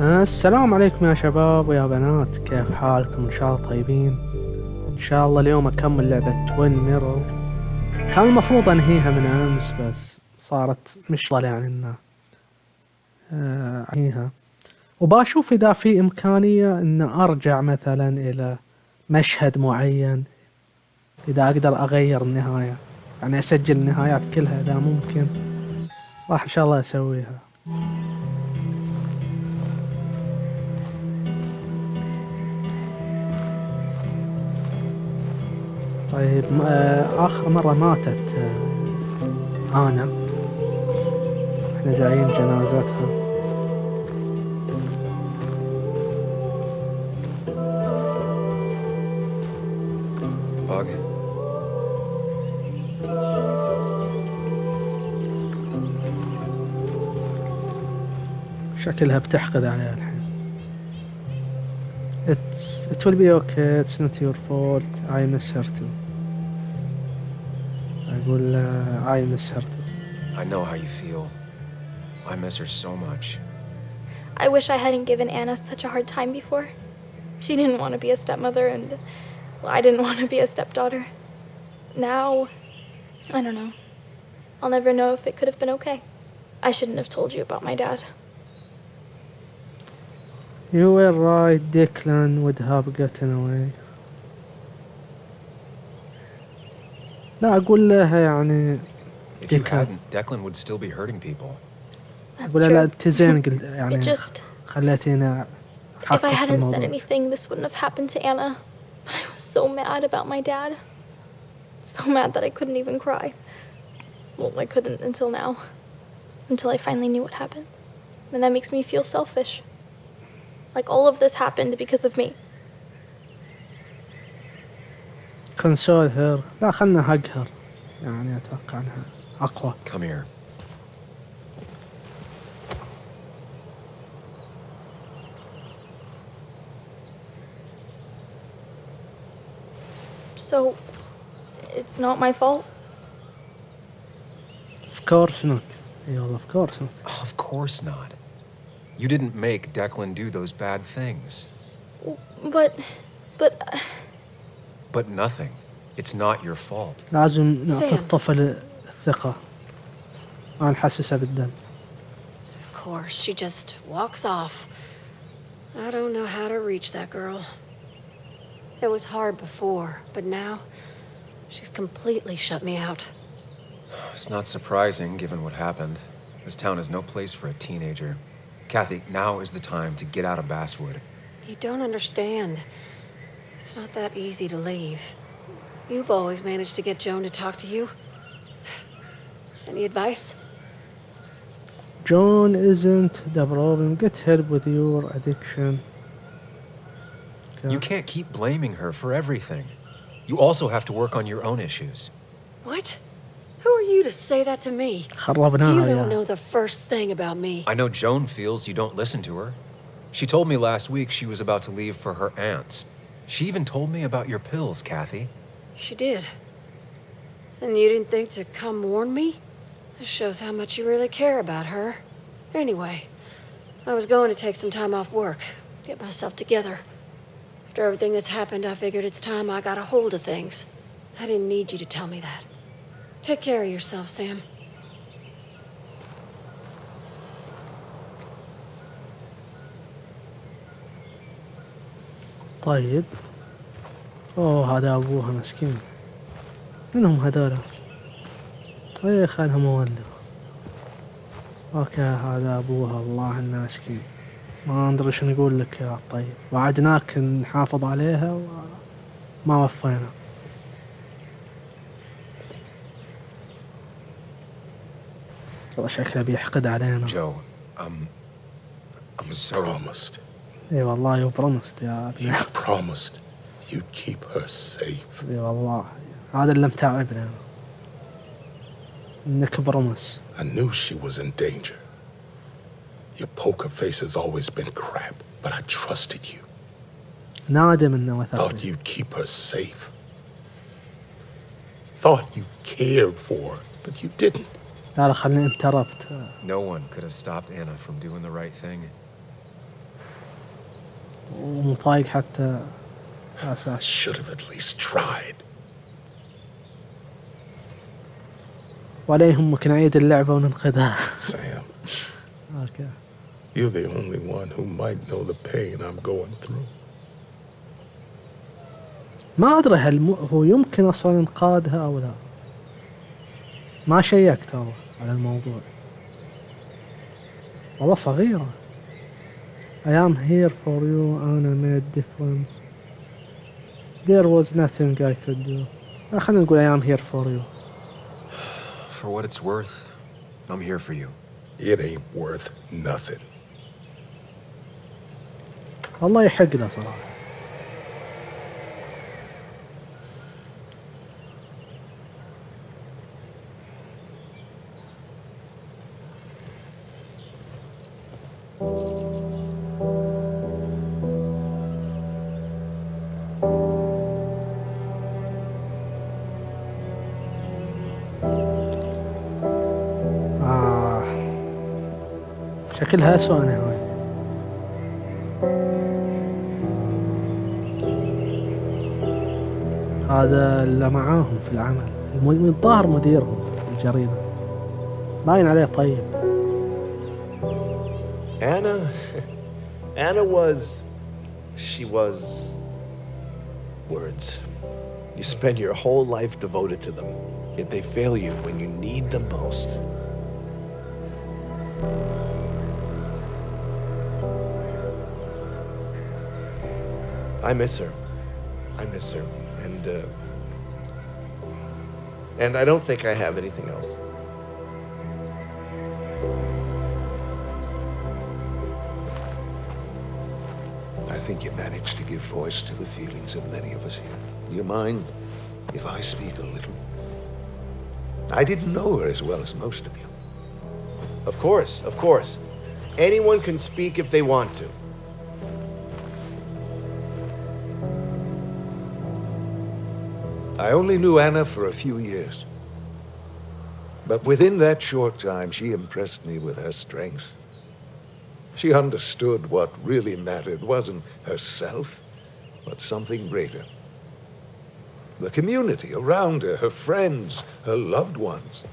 السلام عليكم يا شباب ويا بنات، كيف حالكم؟ إن شاء الله طيبين. إن شاء الله اليوم أكمل لعبة توين ميرور. كان المفروض أنهيها من أمس بس صارت مشغلة يعني إنه أنهيها، وبشوف إذا في إمكانية إن أرجع مثلا إلى مشهد معين، إذا أقدر أغير النهاية، يعني أسجل النهايات كلها إذا ممكن، راح إن شاء الله أسويها. طيب آخر مرة ماتت أنا، إحنا جايين جنازتها. Bug. شكلها بتحقد عليها الحين. It will be okay, it's not your fault, I miss her too. أقول I miss her too. I know how you feel. I miss her so much. I wish I hadn't given Anna such a hard time before. She didn't want to be a stepmother, and well, I didn't want to be a stepdaughter. Now, I don't know. I'll never know if it could have been okay. I shouldn't have told you about my dad. You were right, Declan would have gotten away. لا أقول لها يعني If you hadn't, Declan would still be hurting people. That's أقول لها true. أنت زين قلت يعني It just... خليتينا If I أحقق في hadn't said الموضوع. anything, this wouldn't have happened to Anna. But I was so mad about my dad. So mad that I couldn't even cry. Well, I couldn't until now. Until I finally knew what happened. And that makes me feel selfish. Like all of this happened because of me. Console her. لا خلنا hug her. يعني أتوقع أنها أقوى. Come here. So, it's not my fault? Of course not. Yeah, of course not. Oh, of course not. You didn't make Declan do those bad things. But... But nothing. It's not your fault. لازم نعطي Sam. الطفل الثقة. ما نحسسه بالذنب. Of course, she just walks off. I don't know how to reach that girl. It was hard before, but now she's completely shut me out. It's not surprising, given what happened. This town is no place for a teenager. Kathy, now is the time to get out of Basswood. You don't understand. It's not that easy to leave. You've always managed to get Joan to talk to you. Any advice? Joan isn't the problem. Get help with your addiction. You can't keep blaming her for everything. You also have to work on your own issues. What? Who are you to say that to me? خربناها You يا. don't know the first thing about me. I know Joan feels you don't listen to her. She told me last week she was about to leave for her aunt's. She even told me about your pills, Kathy. She did. And you didn't think to come warn me? This shows how much you really care about her. Anyway, I was going to take some time off work, get myself together. After everything that's happened, I figured it's time I got a hold of things. I didn't need you to tell me that. Take care of yourself, Sam. طيب. اوه هذا ابوها مسكين. منهم هذولا؟ ايه خالها مولد. اوكي هذا ابوها، الله انه مسكين. ما ندري شو نقول لك يا طيب، وعدناك نحافظ عليها وما وفينا. والله شكله بيحقد علينا. Joe, I'm so... promised. اي والله يو برومست يا ابني. You promised you'd keep her safe. اي والله هذا اللي متعبنا، انك برومس. I knew she was in danger. Your poker face has always been crap, but I trusted you. نادم انه Thought وثقني. you'd keep her safe. Thought you cared for her, but you didn't. لا خلني انتربت. No one could have stopped Anna from doing the right thing. ومطايق حتى I أساس. should have at least tried. ولا يهمك نعيد اللعبة وننقذها. Sam, أوكي. you're the only one who might know the pain I'm going through. ما أدري هل هو يمكن أصلا إنقاذها أو لا. ما شيكت والله على الموضوع. والله صغيرة. I am here for you and I made difference. There was nothing I could do. خلينا نقول I am here for you. For what it's worth, I'm here for you. It ain't worth nothing. الله يحق له صراحة. شكلها أسوأ نهاية. هذا اللي معاهم في العمل الظاهر مديرهم في الجريدة باين عليه طيب. Anna was words. You spend your whole life devoted to them, yet they fail you when you need them most. I miss her. And I don't think I have anything else. I think you managed to give voice to the feelings of many of us here. Do you mind if I speak a little? I didn't know her as well as most of you. Of course. Anyone can speak if they want to. I only knew Anna for a few years. But within that short time, she impressed me with her strength. She understood what really mattered wasn't herself, but something greater. The community around her, her friends, her loved ones.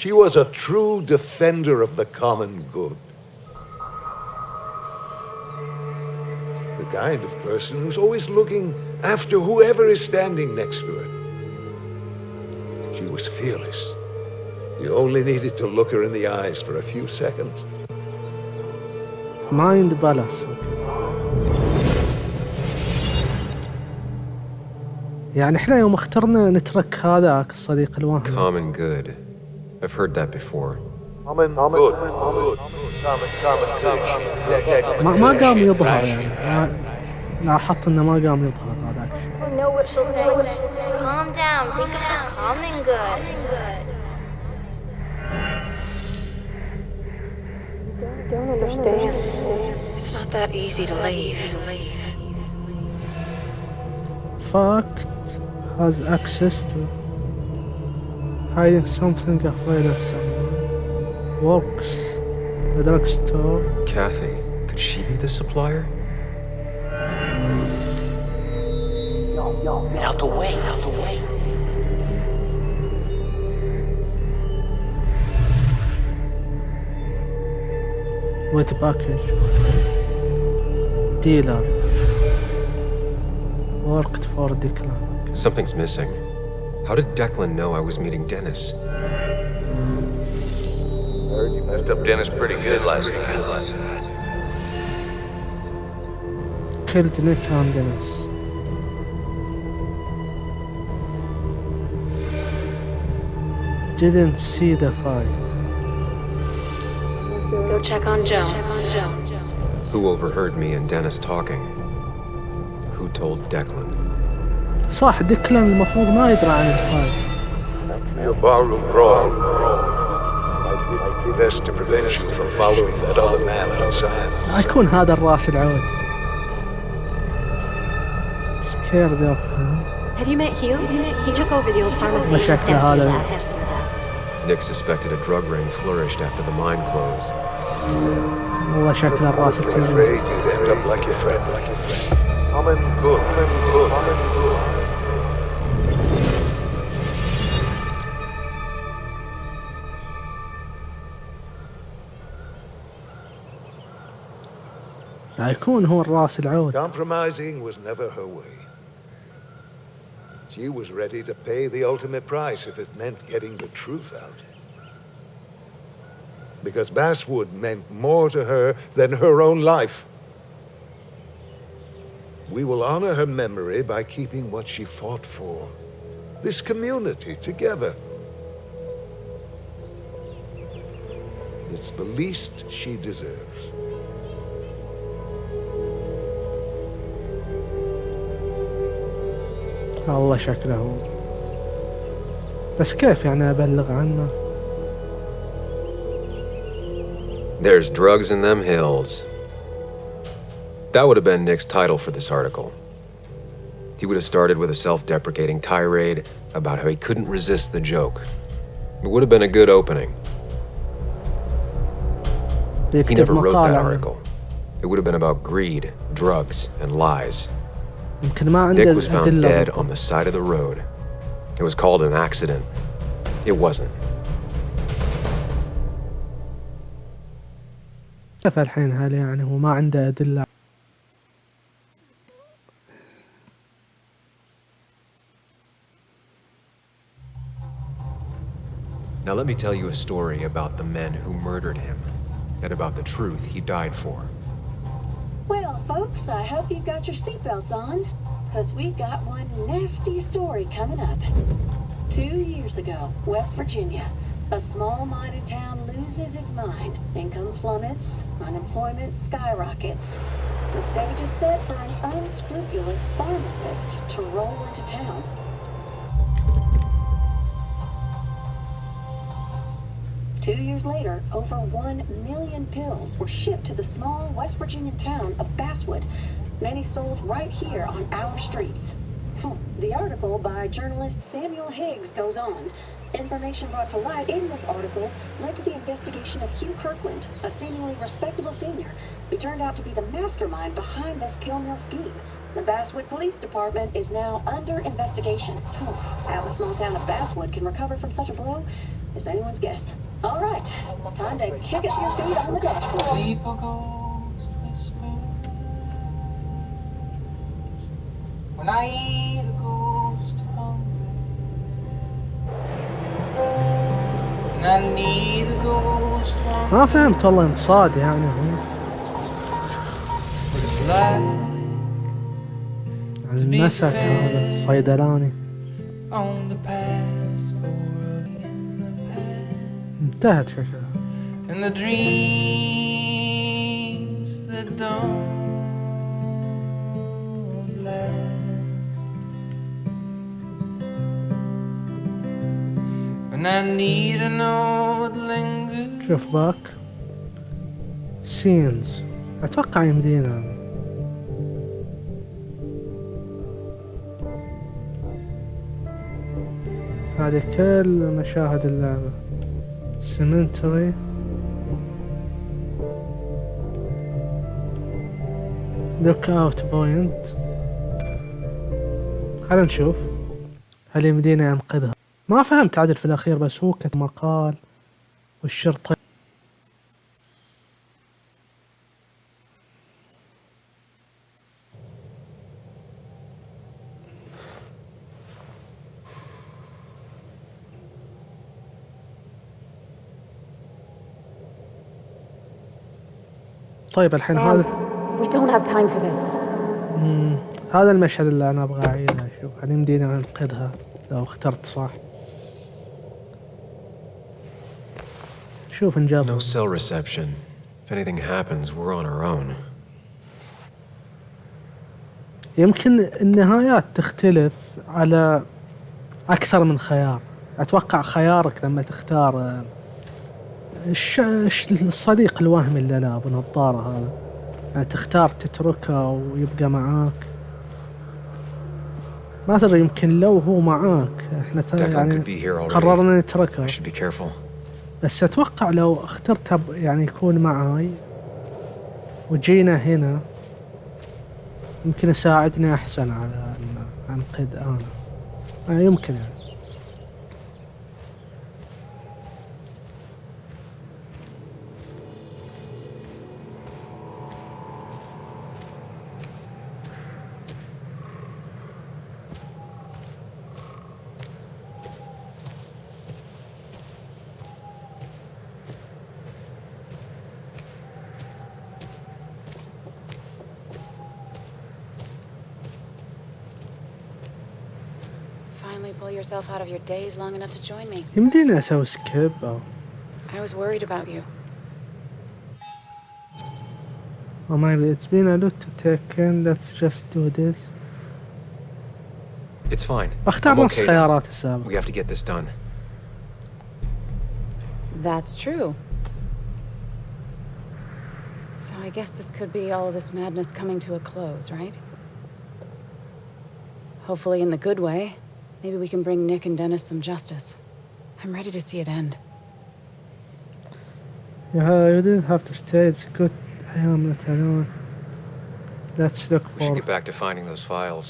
She was a true defender of the common good. The kind of person who's always looking after whoever is standing next to her. She was fearless. You only needed to look her in the eyes for a few seconds. Mind balance. يعني احنا يوم اخترنا نترك هذاك الصديق الوهم. Common good. I've heard that before. ما قام يظهر يعني. لاحظت انه ما قام يظهر هذاك. I know what she'll say. Calm down. Think of the common good. Don't understand. It's not that easy to leave. Fact has access to hiding something, afraid of someone. Works a drugstore. Kathy, could she be the supplier? Out the way. With package. Dealer. Worked for Declan. Something's missing. How did Declan know I was meeting Dennis? Heard you messed up Dennis pretty good last night. Killed Nick and Dennis. Didn't see the fight. Go check on Joe. Who overheard me and Dennis talking? Who told Declan? صح ديكلان المفروض ما يدري عن الفايت. Your barroom brawl. Best to prevent you from following that other man outside. يكون هذا الراس العود. Scared of him. Have you met Hugh? He took over the old pharmacy just شكله after you هذا left. Nick suspected a drug ring flourished after the mine closed. والله شكل الراس I'm الكبير. afraid you'd end up like your friend. Good. لا يكون هو الراس العود. Compromising was never her way. She was ready to pay the ultimate price if it meant getting the truth out. Because Basswood meant more to her than her own life. We will honor her memory by keeping what she fought for. This community together. It's the least she deserves. الله شكله. بس كيف يعني أبلغ عنه؟ There's drugs in them hills. That would have been Nick's title for this article. He would have started with a self-deprecating tirade about how he couldn't resist the joke. It would have been a good opening. He never wrote that article. It would have been about greed, drugs, and lies. Nick was found dead on the side of the road. It was called an accident. It wasn't. فالحين هل يعني هو ما عنده أدلة؟ Now let me tell you a story about the men who murdered him, and about the truth he died for. Well, folks, I hope you've got your seatbelts on, because we've got one nasty story coming up. 2 years ago, West Virginia, a small-minded town loses its mind. Income plummets, unemployment skyrockets. The stage is set for an unscrupulous pharmacist to roll into town. Two years later, over 1 million pills were shipped to the small West Virginia town of Basswood, many sold right here on our streets. The article by journalist Samuel Higgs goes on. Information brought to light in this article led to the investigation of Hugh Kirkland, a seemingly respectable senior who turned out to be the mastermind behind this pill mill scheme. The Basswood Police Department is now under investigation. How the small town of Basswood can recover from such a blow is anyone's guess. All right, time to kick up your feet on the dashboard. People ghost whisper when I hear the ghost hungry, and I need the ghost hungry. ما فهمت والله انصاد يعني هو. What it's like المسك هذا الصيدلاني. on the past forward in the past. انتهت شكلها. And the dreams that don't last. And I need a note linger. شوف ذاك سينز أتوقع يمدينا. هذه كل مشاهد اللعبة. سيمنتري لوك اوت بوينت. خلينا نشوف هل يمدينا ينقذها. ما فهمت عدل في الأخير بس هو كتب مقال والشرطة. طيب الحين هذا We don't have time for this. هذا المشهد اللي أنا أبغى أعيده. شوف هل يمدينا ننقذها لو اخترت صح. شوف نجرب. No cell reception. If anything happens, we're on our own. يمكن النهايات تختلف على أكثر من خيار. أتوقع خيارك لما تختار الصديق الوهمي اللي لا أبو نظارة هذا، يعني تختار تتركه ويبقى معاك، ما تدري يمكن لو هو معاك احنا Declan يعني could be here already. قررنا نتركه. I should be careful. بس اتوقع لو اخترت يعني يكون معاي وجينا هنا يمكن يساعدني احسن على ان انقذ انا. يمكن يعني. Finally pull yourself out of your daze long enough to join me. يمديني اسوي سكيب او I was worried about you. Oh maybe it's been a lot to take in. Let's just do this. It's fine. اختار I'm نفس okay now. خيارات السابقة. We have to get this done. That's true. So I guess this could be all of this madness coming to a close, right? Hopefully in the good way. Maybe we can bring Nick and Dennis some justice. I'm ready to see it end. Yeah, you didn't have to stay. It's good. I am not alone. Let's look We should for. get back to finding those files.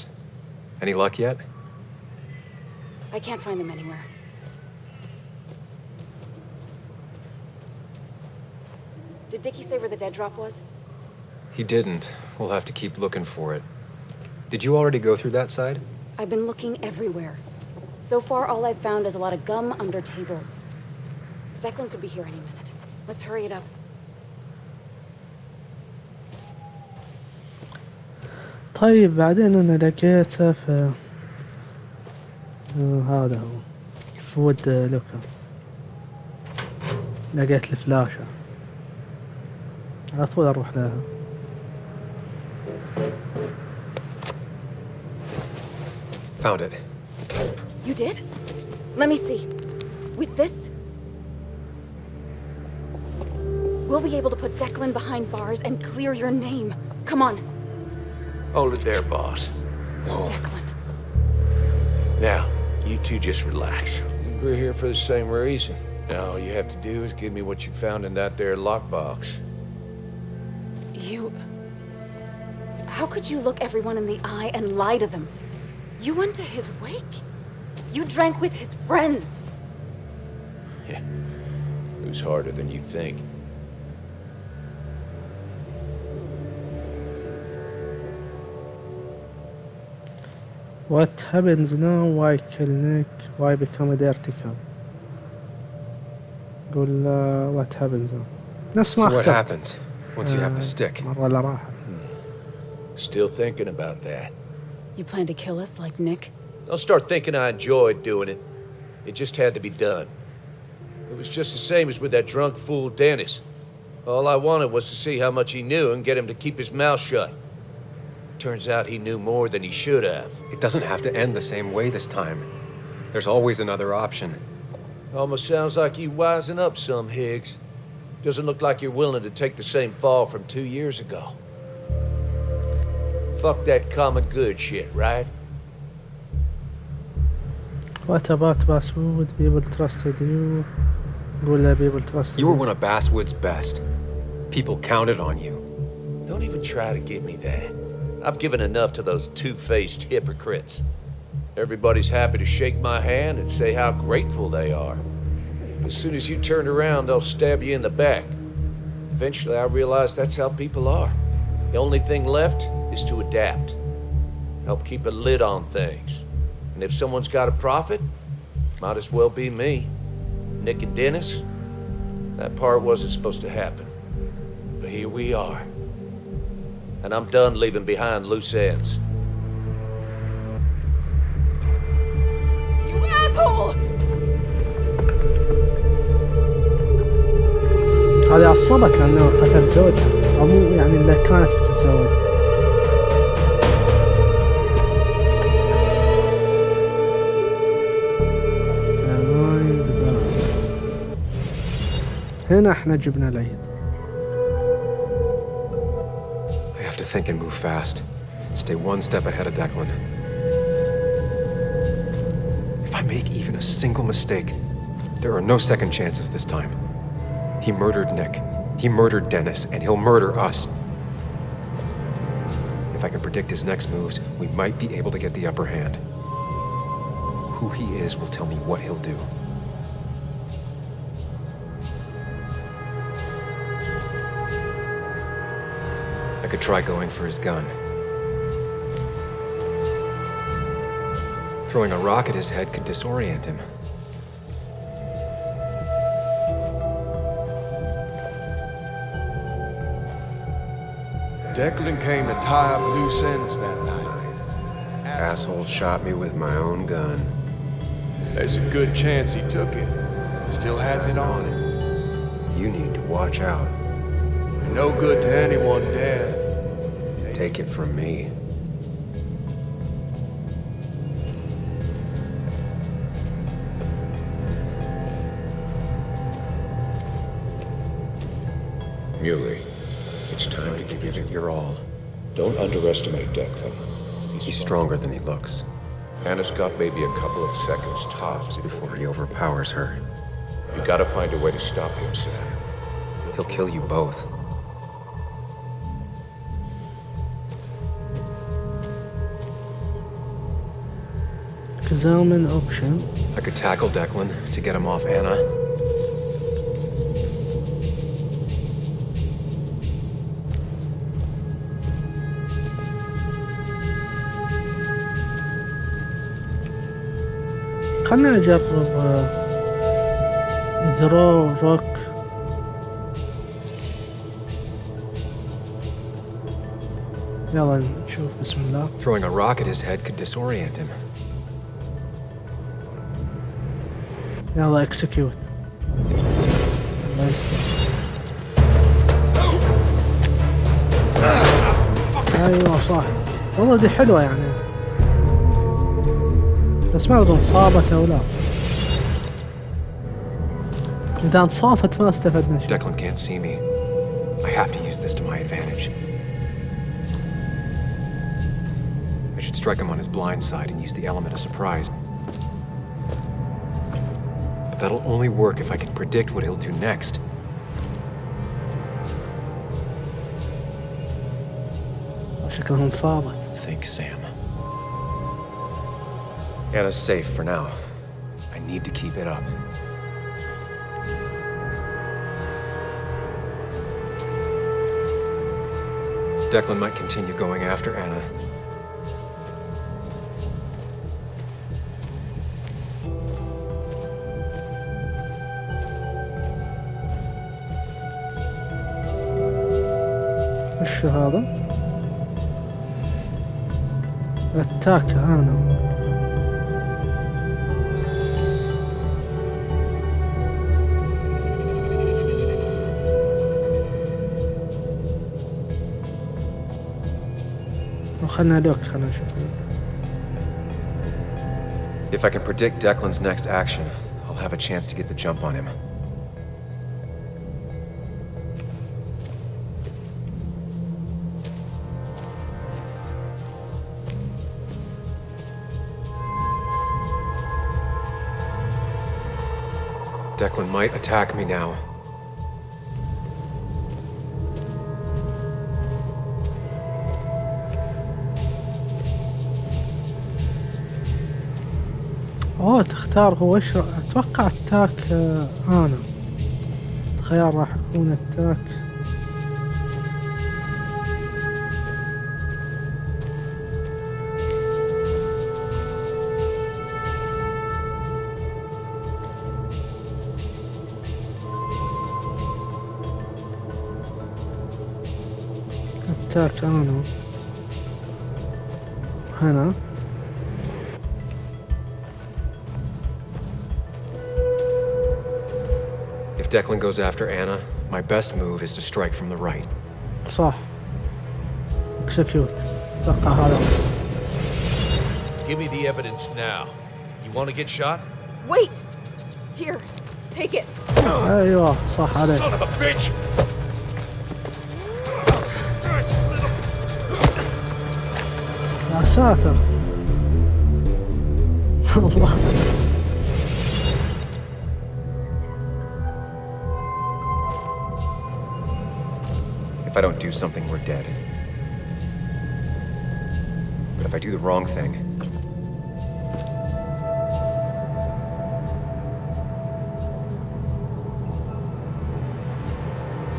Any luck yet? I can't find them anywhere. Did Dickie say where the dead drop was? He didn't. We'll have to keep looking for it. Did you already go through that side? I've been looking everywhere. So far, all I've found is a lot of gum under tables. Declan could be here any minute. Let's hurry it up. طيب بعدين انا لقيته في هذا هو فود لوكا. لقيت الفلاشة على طول اروح لها. Found it. You did? Let me see. With this, we'll be able to put Declan behind bars and clear your name. Come on. Hold it there, boss. Declan. Now, you two just relax. We're here for the same reason. Now, all you have to do is give me what you found in that there lockbox. You... How could you look everyone in the eye and lie to them? You went to his wake? You drank with his friends. Yeah. It was harder than you think. What happens now? Why kill Nick? Why become a dirty cop? قول what happens now. نفس ما So what اخترت. happens once you have the stick? مرة اللي راحت. Still thinking about that. You plan to kill us like Nick? Don't start thinking I enjoyed doing it. It just had to be done. It was just the same as with that drunk fool Dennis. All I wanted was to see how much he knew and get him to keep his mouth shut. Turns out he knew more than he should have. It doesn't have to end the same way this time. There's always another option. Almost sounds like you wising up some, Higgs. Doesn't look like you're willing to take the same fall from 2 years ago. Fuck that common good shit, right? What about Basswood? People trusted you. قول له people trusted You were one of Basswood's best. People counted on you. Don't even try to give me that. I've given enough to those two-faced hypocrites. Everybody's happy to shake my hand and say how grateful they are. As soon as you turn around, they'll stab you in the back. Eventually, I realized that's how people are. The only thing left is to adapt. Help keep a lid on things. And if someone's got a profit, might as well be me. Nick and Dennis, that part wasn't supposed to happen. But here we are. And I'm done leaving behind loose ends. You asshole! هذه عصبت لأنه قتل زوجها أو مو يعني اللي كانت بتتزوج. هنا احنا جبنا العيد. I have to think and move fast. Stay one step ahead of Declan. make even a single mistake, there are no second chances this time. He murdered Nick. He murdered Dennis, and he'll murder us. If I can predict his next moves, we might be able to get the upper hand. Who he is will tell me what he'll do. I could try going for his gun. Throwing a rock at his head could disorient him. Declan came to tie up loose ends that night. Asshole shot me with my own gun. There's a good chance he took it. Still has it on him. You need to watch out. You're no good to anyone dead. Take it from me. Muley, it's time to give it your all. Don't underestimate Declan. He's stronger than he looks. Anna's got maybe a couple of seconds tops Before he overpowers her, You gotta find a way to stop him, Sam. he'll kill you both. Examine option. I could tackle Declan to get him off Anna. خلنا أجرب ذرو روك. يلا نشوف بسم الله. Throwing a rock at his head could disorient him. يلا اكسكيوت. الله يستر. ايوه صح. والله دي حلوة يعني. بس ما ادري انصابت او لا. اذا انصافت ما استفدنا شيء. Declan can't see me. I have to use this to my advantage. I should strike him on his blind side and use the element of surprise. But that'll only work if I can predict what he'll do next. شكلها انصابت. Think, Sam. Anna's safe for now. I need to keep it up. Declan might continue going after Anna. وش هذا؟ اتاك انا. وخلنا لوك خلنا نشوف. If I can predict Declan's next action, I'll have a chance to get the jump on him. Declan might attack me now. اوه تختار هو وش اتوقع اتاك انا. الخيار راح يكون اتاك. اتاك انا هنا. If Declan goes after Anna, my best move is to strike from the right. صح. اكسكيوت. اتوقع هذا. Give me the evidence now. You want to get shot? Wait! Here, take it. ايوه صح عليك. Son of a bitch! يا ساتر. الله. If I don't do something, we're dead. But if I do the wrong thing,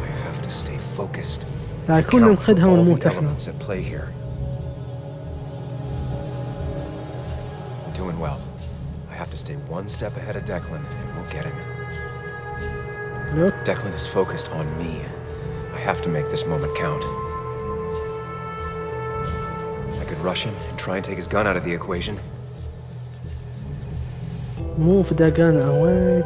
I have to stay focused. لا يكون Account for ننقذها all the ونموت احنا. elements at play here. I'm doing well. I have to stay one step ahead of Declan, and we'll get him. Yep. Declan is focused on me. I have to make this moment count. I could rush him and try and take his gun out of the equation. Move the gun away.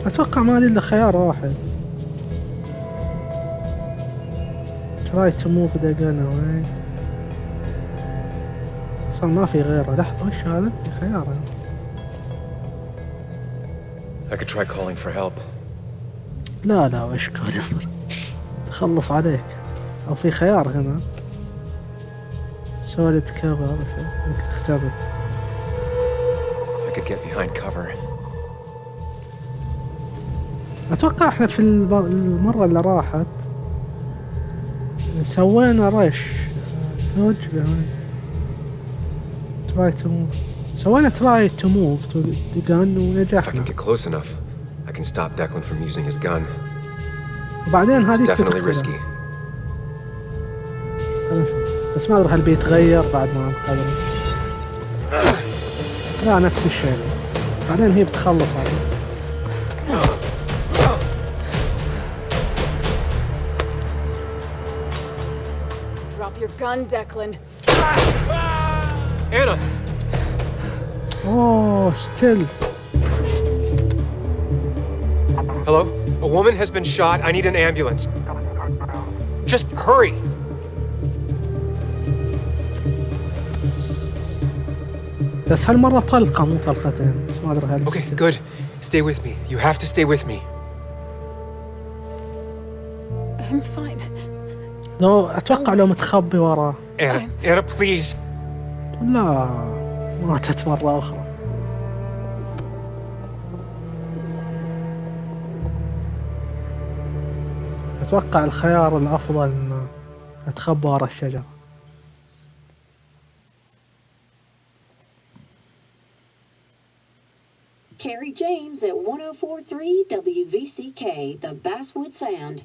أتوقع ما لي إلا خيار واحد. Try to move the gun away. أصلاً ما في غيره. لحظة وش هذا؟ في خيار. I could try calling for help. لا وش كون تخلص عليك. أو في خيار هنا. solid cover إنك تختبر. I could get behind cover. أتوقع إحنا في المرة اللي راحت سوينا رش try to move. سوينا try to move to the gun If I can ونجحنا. get close enough, I can stop Declan from using his gun. وبعدين It's هذه definitely risky. بس ما أدري هل بيتغير بعد ما أنقذنا. لا نفس الشيء. بعدين هي بتخلص عليه. Drop your gun, Declan. Anna! Oh, still. Hello? A woman has been shot. I need an ambulance. Just hurry! بس هالمرة طلقة مو طلقتين. بس ما أدري هل Okay, good. Stay with me. You have to stay with me. I'm fine. لو أتوقع لو متخبي وراه. Anna, please. لا ماتت مرة أخرى. أتوقع الخيار الأفضل إنه أتخبى ورا الشجرة. Carrie James at 1043 WVCK, the Basswood Sound.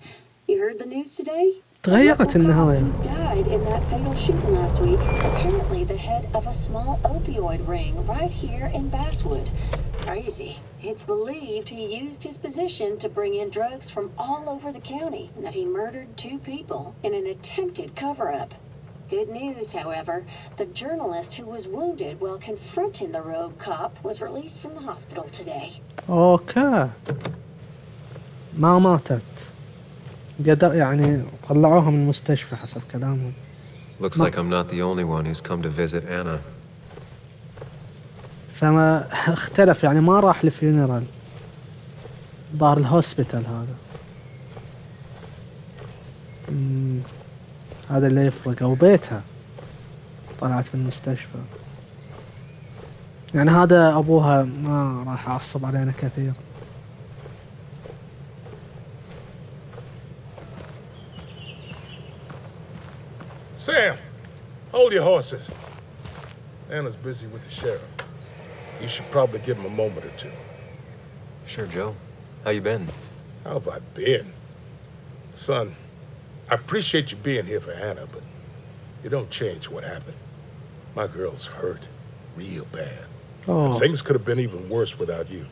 You heard the news today? تغيرت النهاية. Who died in that fatal shooting last week is apparently the head of a small opioid ring right here in Basswood. Crazy. It's believed he used his position to bring in drugs from all over the county and that he murdered 2 people in an attempted cover-up. Good news, however, the journalist who was wounded while confronting the rogue cop was released from the hospital today. أوكي. ما ماتت. قدر يعني طلعوها من المستشفى حسب كلامهم. Looks like I'm not the only one who's come to visit Anna. فما اختلف يعني ما راح لفيونيرال. ظهر الهوسبيتال هذا. هذا اللي يفرق أو بيتها. طلعت من المستشفى. يعني هذا أبوها ما راح أعصب علينا كثير. Sam, hold your horses. Anna's busy with the sheriff. You should probably give him a moment or two. Sure, Joe. How you been? How have I been? Son, I appreciate you being here for Anna, but it don't change what happened. My girl's hurt real bad. Oh. And things could have been even worse without you.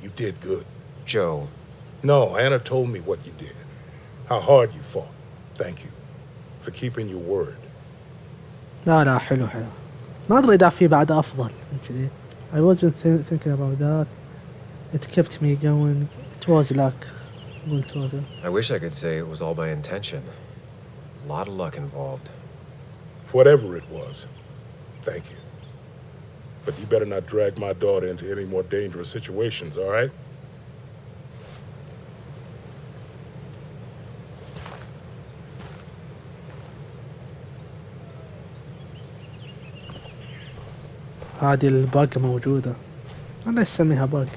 You did good. Joe. No, Anna told me what you did. How hard you fought. Thank you for keeping your word. لا حلو. ما أدري إذا في بعد أفضل من كذي. I wasn't thinking about that. It kept me going. It was luck. I wish I could say it was all by intention. A lot of luck involved. Whatever it was, thank you. But you better not drag my daughter into any more dangerous situations, all right? هذه الباق موجودة. أنا أسميها باق.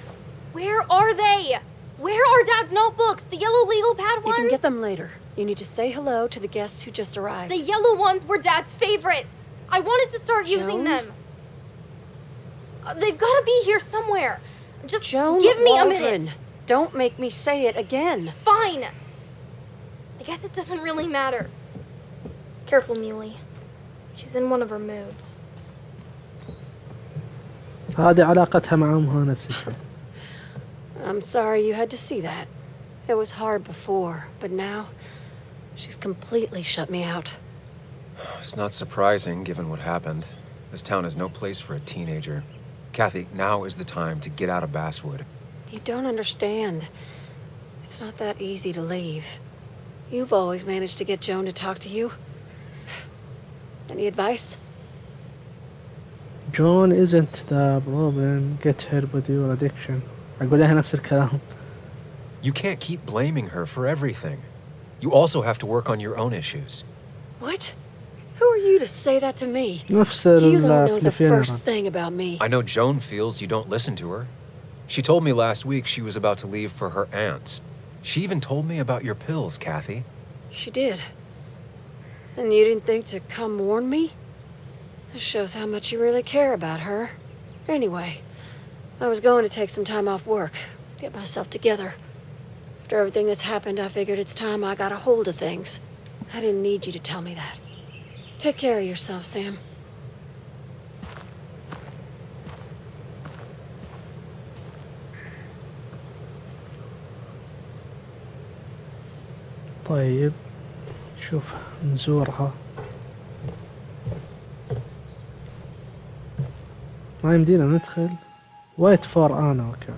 Where are they? Where are Dad's notebooks? The yellow legal pad ones? You can get them later. You need to say hello to the guests who just arrived. The yellow ones were Dad's favorites. I wanted to start using Joan? them. They've got to be here somewhere. Just Joan give me Waldron. a minute. Don't make me say it again. Fine. I guess it doesn't really matter. Careful, Muley. She's in one of her moods. هذه علاقتها مع أمها نفس الشيء. I'm sorry you had to see that. It was hard before, but now she's completely shut me out. It's not surprising, given what happened. This town is no place for a teenager. Kathy, now is the time to get out of Basswood. You don't understand. It's not that easy to leave. You've always managed to get Joan to talk to you. Any advice? Joan isn't the problem. Get her with your addiction. أقول لها نفس الكلام. You can't keep blaming her for everything. You also have to work on your own issues. What? Who are you to say that to me? نفس You don't know the الفلفينة. first thing about me. I know Joan feels you don't listen to her. She told me last week she was about to leave for her aunt's. She even told me about your pills, Kathy. She did. And you didn't think to come warn me? This shows how much you really care about her. Anyway, I was going to take some time off work, get myself together. After everything that's happened, I figured it's time I got a hold of things. I didn't need you to tell me that. Take care of yourself, Sam. طيب شوف نزورها. ما يمدينا ندخل. wait for أنا اوكي.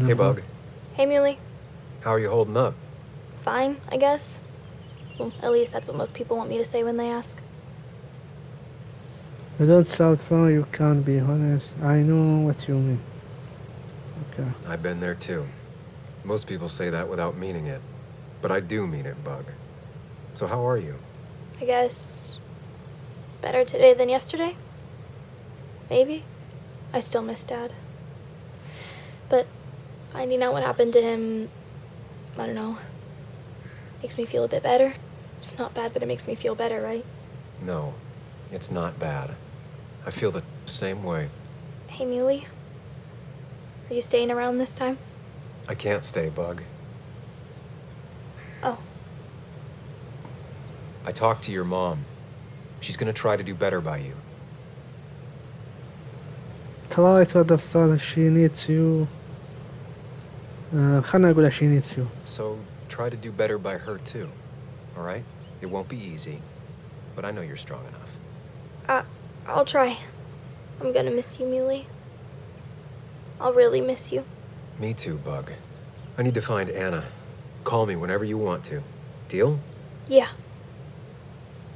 Hey, Bug. Hey, Muley. How are you holding up? Fine, I guess. Well, at least that's what most people want me to say when they ask. You don't sound fine, you can't be honest. I know what you mean. Okay. I've been there too. Most people say that without meaning it. But I do mean it, Bug. So how are you? I guess better today than yesterday? Maybe. I still miss Dad. But finding out what happened to him, I don't know, makes me feel a bit better. It's not bad, but it makes me feel better, right? No, it's not bad. I feel the same way. Hey, Muley. Are you staying around this time? I can't stay, Bug. Oh. I talked to your mom. She's gonna try to do better by you. Try to understand she needs you. خلنا نقول she needs you. So try to do better by her too. All right? It won't be easy, but I know you're strong enough. I'll try. I'm gonna miss you, Muley. I'll really miss you. Me too, Bug. I need to find Anna. Call me whenever you want to. Deal? Yeah.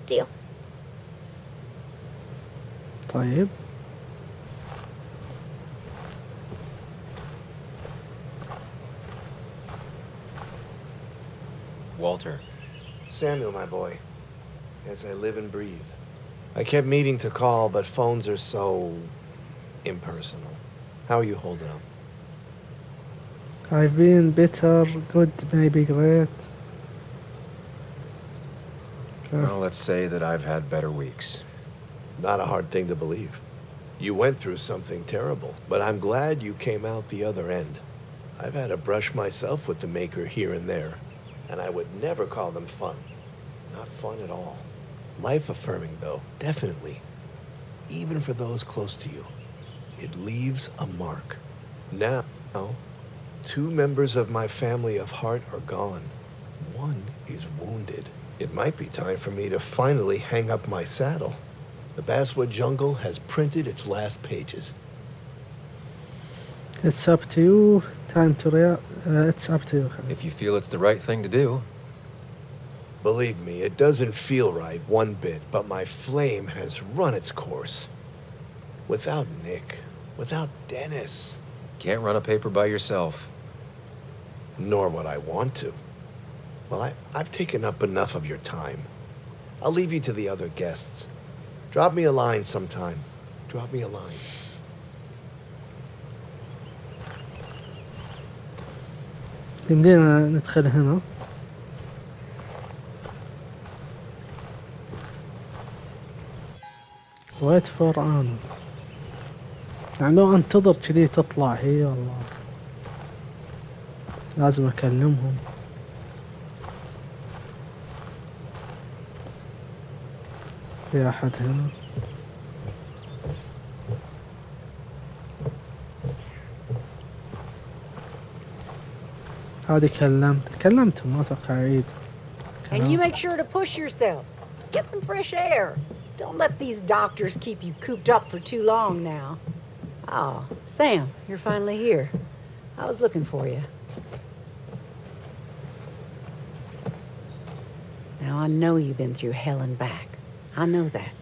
Deal. طيب. Walter. Samuel, my boy, as I live and breathe. I kept meaning to call, but phones are so impersonal. How are you holding up? I've been better, good, maybe great. Well, let's say that I've had better weeks. Not a hard thing to believe. You went through something terrible, but I'm glad you came out the other end. I've had a brush myself with the Maker here and there, and I would never call them fun. Not fun at all. Life-affirming, though, definitely. Even for those close to you. It leaves a mark. Now, 2 members of my family of heart are gone. 1 is wounded. It might be time for me to finally hang up my saddle. The Basswood Jungle has printed its last pages. It's up to you. Time to it's up to you. If you feel it's the right thing to do. Believe me, it doesn't feel right one bit, but my flame has run its course. Without Nick, without Dennis. Can't run a paper by yourself. Nor would I want to. Well, I've taken up enough of your time. I'll leave you to the other guests. Drop me a line sometime. Drop me a line. يمدينا ندخل هنا. wait for Anna. يعني لو انتظر كذي تطلع هي والله. لازم اكلمهم. في احد هنا؟ هذه كلمتهم ما اتوقع عيد. And you make sure to push yourself. Get some fresh air. Don't let these doctors keep you cooped up for too long now. Oh, Sam, you're finally here. I was looking for you. Now, I know you've been through hell and back. I know that.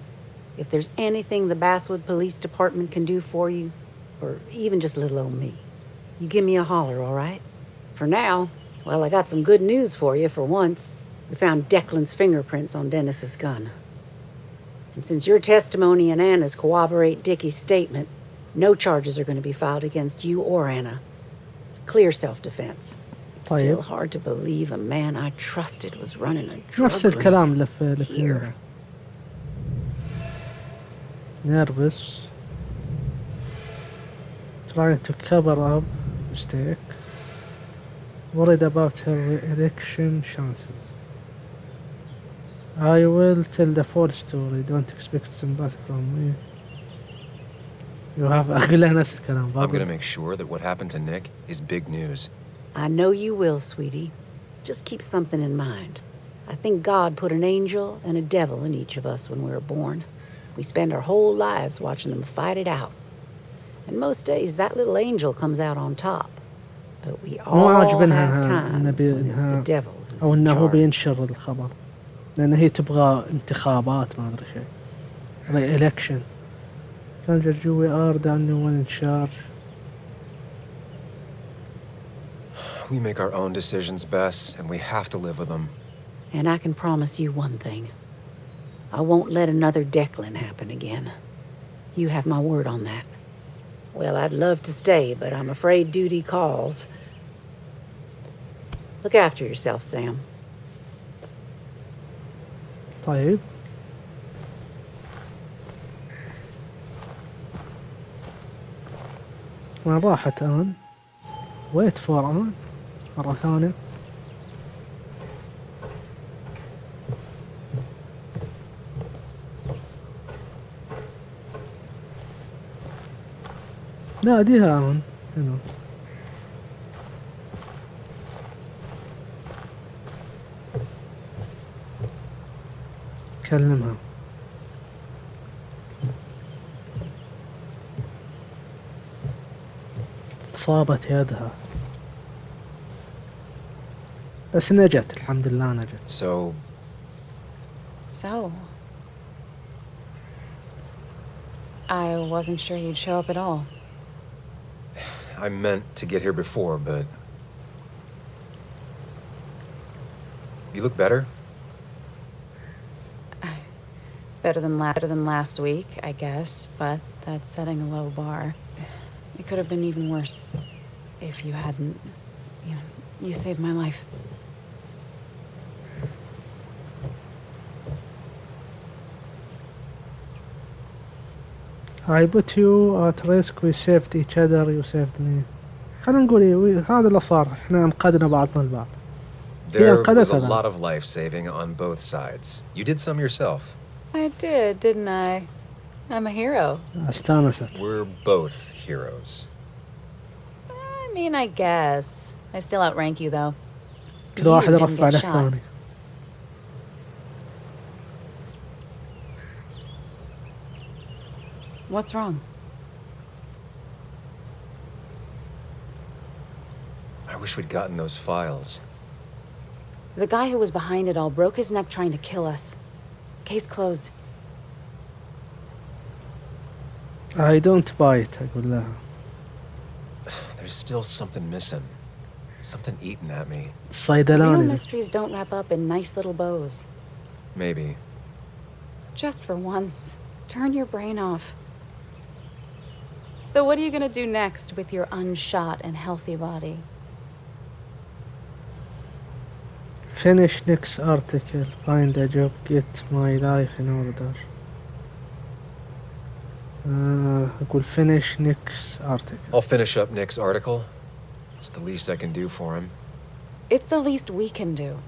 If there's anything the Basswood Police Department can do for you, or even just little old me, you give me a holler, all right? For now, well, I got some good news for you for once. We found Declan's fingerprints on Dennis's gun. And since your testimony and Anna's corroborate Dickie's statement, no charges are going to be filed against you or Anna. It's clear self-defense. Still hard to believe a man I trusted was running a drug نفس الكلام اللي في here. nervous, trying to cover up mistake, worried about her election chances. I will tell the full story. Don't expect sympathy from me. You have أقول لها نفس الكلام. I'm gonna make sure that what happened to Nick is big news. I know you will, sweetie. Just keep something in mind. I think God put an angel and a devil in each of us when we were born. We spend our whole lives watching them fight it out. And most days that little angel comes out on top. But we all have times when it's the devil who's أو in إنه هو charge. بينشر الخبر لأن هي تبغى انتخابات ما أدري شيء. election. كان جرجو we are the only one in charge. We make our own decisions, Bess, and we have to live with them. And I can promise you one thing. I won't let another Declan happen again. You have my word on that. Well, I'd love to stay, but I'm afraid duty calls. Look after yourself, Sam. طيب. وين راحت آن؟ wait for آن مرة ثانية. ناديها آن هنا. كلمها. صابت يدها بس نجت الحمد لله نجت. So I wasn't sure you'd show up at all. I meant to get here before, but you look better. Better than last week, I guess, but that's setting a low bar. It could have been even worse if you hadn't, you saved my life. I put you at risk, we saved each other, you saved me. خلينا نقول هذا اللي صار، احنا انقذنا بعضنا البعض. There was a lot of life saving on both sides. You did some yourself. I did, didn't I? I'm a hero. استانست. We're both heroes. I mean, I guess. I still outrank you, though. كل واحد رفع على الثاني. What's wrong? I wish we'd gotten those files. The guy who was behind it all broke his neck trying to kill us. Case closed. I don't buy it. أقول لها. There's still something missing. Something eating at me. Real الصيدلاني. mysteries don't wrap up in nice little bows. Maybe. Just for once, turn your brain off. So what are you gonna do next with your unshot and healthy body? Finish next article. Find a job. Get my life in order. أقول finish next article. I'll finish up Nick's article. It's the least I can do for him. It's the least we can do.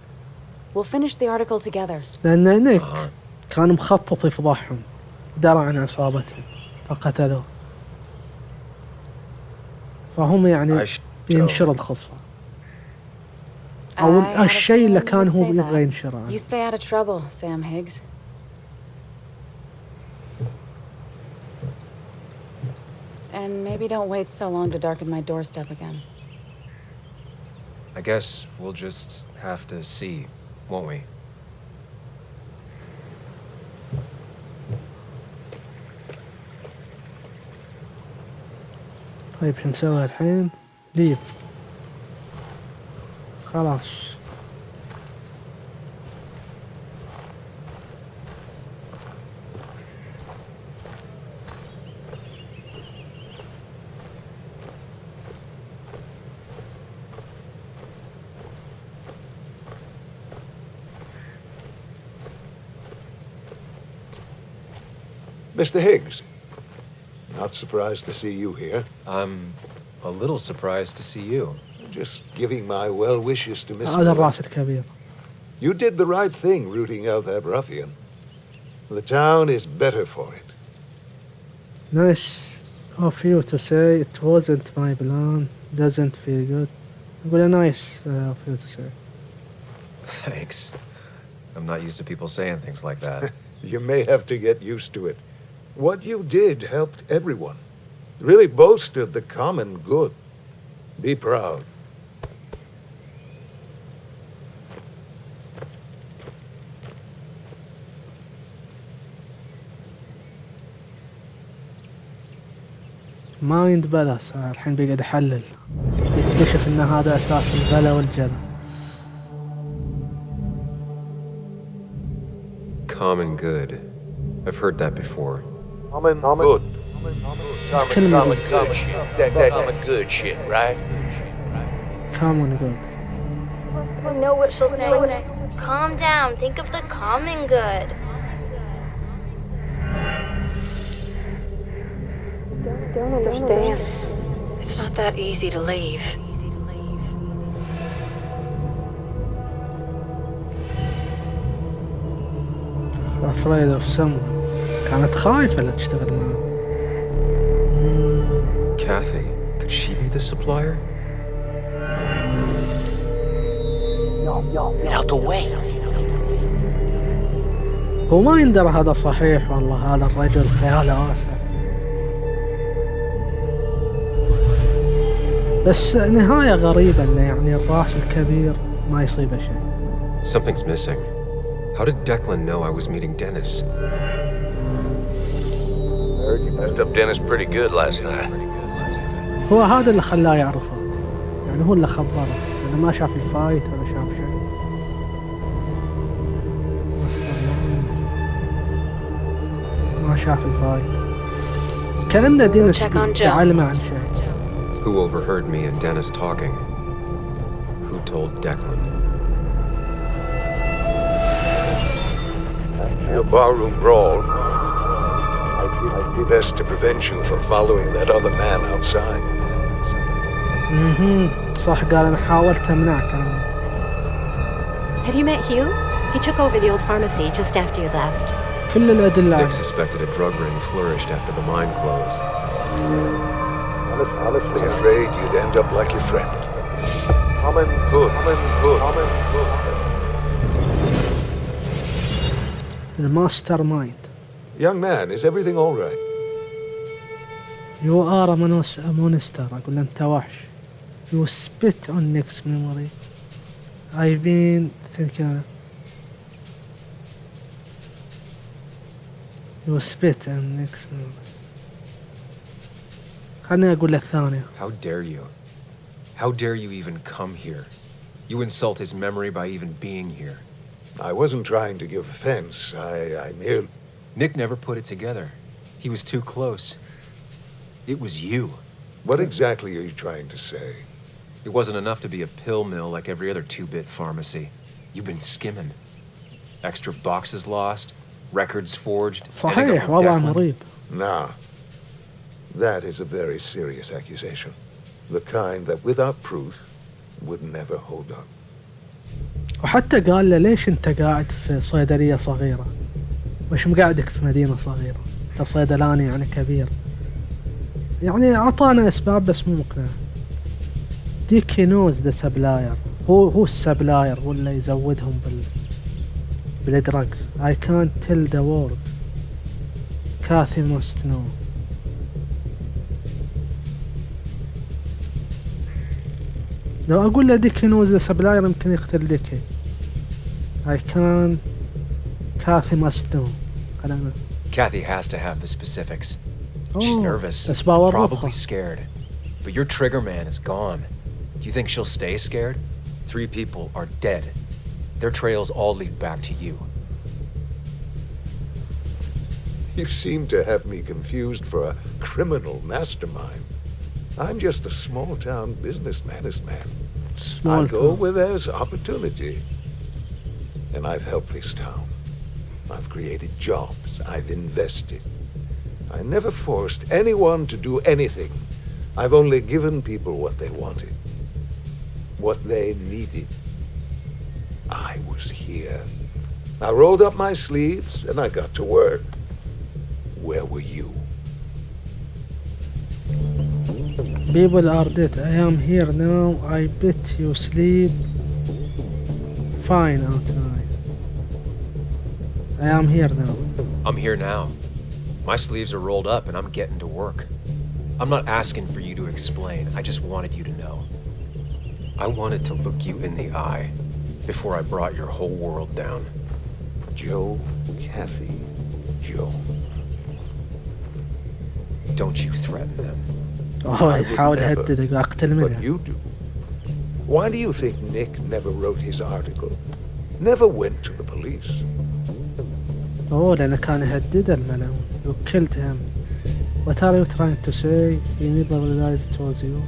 We'll finish the article together. لأن نيك كان مخطط يفضحهم. درى عن عصابتهم فقتلوه. فهم يعني بينشر القصة. أو الشيء اللي كان هو يبغى ينشره. You stay out of trouble, Sam Higgs. And maybe don't wait so long to darken my doorstep again. I guess we'll just have to see, won't we? طيب شو نسوي الحين؟ ليف. خلاص. Mr. Higgs, not surprised to see you here. I'm a little surprised to see you. Just giving my well wishes to Miss هذا الراس الكبير. You did the right thing rooting out that ruffian. The town is better for it. Nice of you to say it wasn't my plan. Doesn't feel good. أقول nice of you to say. Thanks. I'm not used to people saying things like that. You may have to get used to it. What you did helped everyone. Really bolstered the common good. Be proud. ما يندبلى صار الحين بيقعد يحلل. يكتشف ان هذا اساس البلا والجلا. Common good. I've heard that before. Common good. Common good shit. Common good shit, right? Common good. I know what she'll say. Calm down. Think of the common good. Don't understand. It's not that easy to leave. Afraid of someone. كانت خايفة لا تشتغل معه. Kathy, could she be the supplier? Get out the way. هو ما يندرى هذا صحيح والله. هذا الرجل خياله واسع. بس نهاية غريبة انه يعني الراس الكبير ما يصيبه شيء. Something's missing. How did Declan know I was meeting Dennis? Heard you messed up Dennis pretty good last night. هو هذا اللي خلاه يعرفه. يعني هو اللي خبره. لأنه ما شاف الفايت ولا شاف شيء. ما شاف الفايت. كأنه دينيس يعلمه عن شيء. Who overheard me and Dennis talking? Who told Declan? Your barroom brawl. I'd be best to prevent you from following that other man outside. صح قال أنا حاولت أمنعك. Have you met Hugh? He took over the old pharmacy just after you left. كل الأدلة. Nick suspected a drug ring flourished after the mine closed. Honestly, I'm afraid you'd end up like your friend. Good. The mastermind. Young man, is everything all right? You are a monster. أقول أنت وحش. You spit on Nick's memory. I've been thinking. You spit on Nick's memory. خلني أقول الثانية. How dare you? How dare you even come here? You insult his memory by even being here. I wasn't trying to give offense. I merely... Nick never put it together. He was too close. It was you. What exactly are you trying to say? It wasn't enough to be a pill mill like every other two-bit pharmacy. You've been skimming. Extra boxes lost, records forged. صحيح وضع مريب. Nah. That is a very serious accusation. The kind that without proof would never hold up. وحتى قال له ليش انت قاعد في صيدلية صغيرة؟ وش مقعدك في مدينة صغيرة؟ انت صيدلاني يعني كبير. يعني اعطانا اسباب بس مو مقنع. ديكي نوز ذا سبلاير. هو السبلاير هو اللي يزودهم بالدرج. I can't tell the word. Kathy must know. لو اقول له ديكي نوز ذا سبلاير يمكن يقتل ديكي. I can't. Kathy must know. Kathy has to have the specifics. Oh, she's nervous, probably scared. But your trigger man is gone. Do you think she'll stay scared? 3 people are dead. Their trails all lead back to you. You seem to have me confused for a criminal mastermind. I'm just a small-town businessman. I go where there's opportunity. And I've helped this town. I've created jobs. I've invested. I never forced anyone to do anything. I've only given people what they wanted. What they needed. I was here. I rolled up my sleeves and I got to work. Where were you? People are dead. I am here now. I bet you sleep fine out tonight. I am here now. I'm here now. My sleeves are rolled up and I'm getting to work. I'm not asking for you to explain. I just wanted you to know. I wanted to look you in the eye before I brought your whole world down. Joe, Kathy, Joan. Don't you threaten them. يحاول يهددك أقتل منها. But you do. Why do you think Nick never wrote his article? Never went to the police? لأنه كان يهدد الملعون. You killed him. What are you trying to say? He never realized it was you.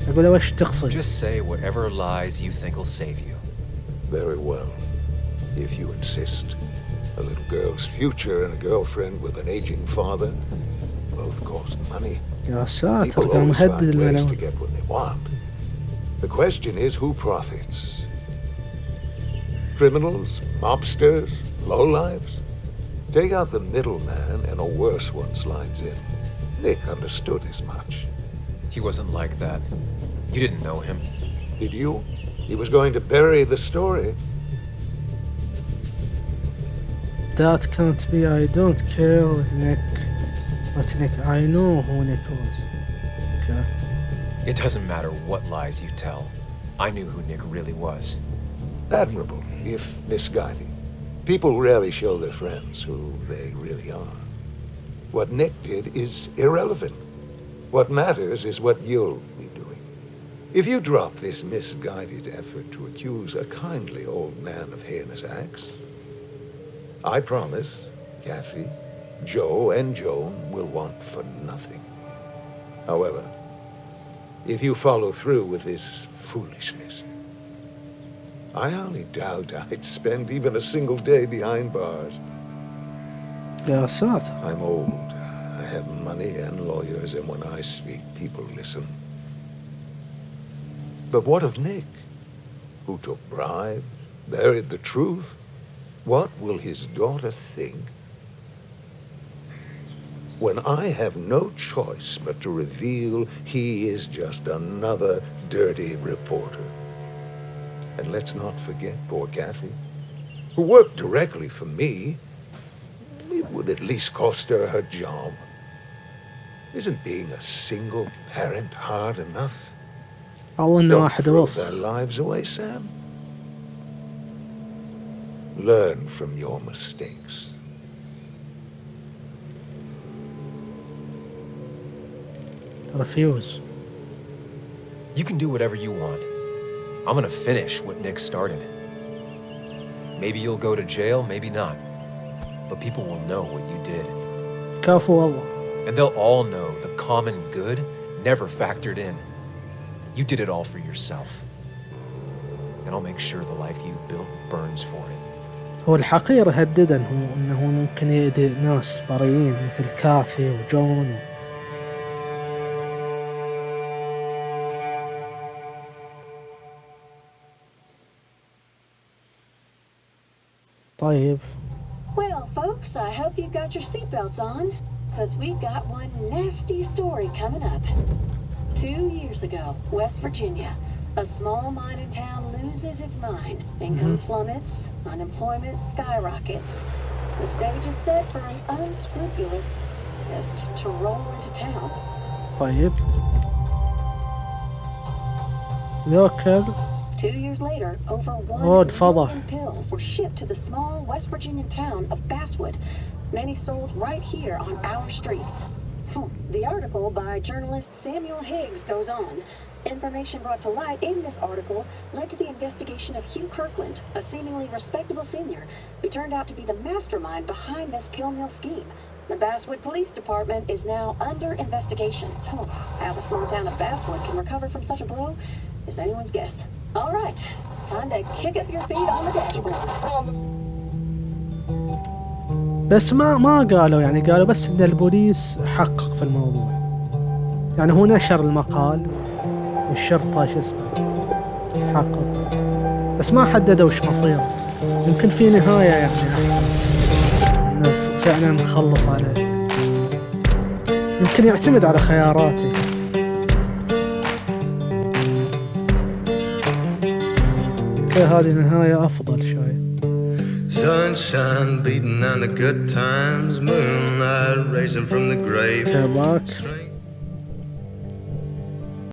أقول له وش تقصد؟ Just say whatever lies you think will save you. Very well. If you insist. A little girl's future and a girlfriend with an aging father both cost money. يا ساتر People كان always مهدد find ways to الملعون. get what they want. The question is who profits? Criminals? Mobsters? Lowlifes? Take out the middleman and a worse one slides in. Nick understood as much. He wasn't like that. You didn't know him. Did you? He was going to bury the story. That can't be. I don't care with Nick. But Nick, I know who Nick was. Okay. It doesn't matter what lies you tell. I knew who Nick really was. Admirable, if misguided. People rarely show their friends who they really are. What Nick did is irrelevant. What matters is what you'll be doing. If you drop this misguided effort to accuse a kindly old man of heinous acts, I promise Kathy, Joe, and Joan will want for nothing. However, if you follow through with this foolishness, I only doubt I'd spend even a single day behind bars. يا ساتر. I'm old. I have money and lawyers, and when I speak, people listen. But what of Nick? Who took bribes, buried the truth? What will his daughter think when I have no choice but to reveal he is just another dirty reporter? And let's not forget poor Kathy, who worked directly for me. It would at least cost her her job. Isn't being a single parent hard enough? أظن Don't واحد throw وصل. their lives away, Sam. Learn from your mistakes. Refuse. You can do whatever you want. I'm gonna finish what Nick started. Maybe you'll go to jail, maybe not. But people will know what you did. كفو والله. And they'll all know the common good never factored in. You did it all for yourself. And I'll make sure the life you've built burns for it. هو الحقير هدده انه ممكن يأذي ناس بريئين مثل كاثي وجون طيب. Well, folks, I hope you got your seatbelts on, because we've got one nasty story coming up. 2 years ago, West Virginia, a small mining town loses its mind. Income plummets, unemployment skyrockets. The stage is set for an unscrupulous test to roll into town. طيب. ذوكل. 2 years later, over 1 million pills were shipped to the small West Virginia town of Basswood. Many sold right here on our streets. The article by journalist Samuel Higgs goes on. Information brought to light in this article led to the investigation of Hugh Kirkland, a seemingly respectable senior who turned out to be the mastermind behind this pill mill scheme. The Basswood Police Department is now under investigation. How the small town of Basswood can recover from such a blow is anyone's guess. All right, time to kick up your feet on the dashboard. بس ما قالوا، يعني قالوا بس ان البوليس حقق في الموضوع. يعني هو نشر المقال والشرطة شو اسمه تحقق، بس ما حددوا وش مصيره. يمكن في نهاية يعني احسن، الناس فعلا نخلص عليه. يمكن يعتمد على خياراته. هذه نهاية أفضل شوي. Sunshine beating on the good times, moonlight racing from the grave.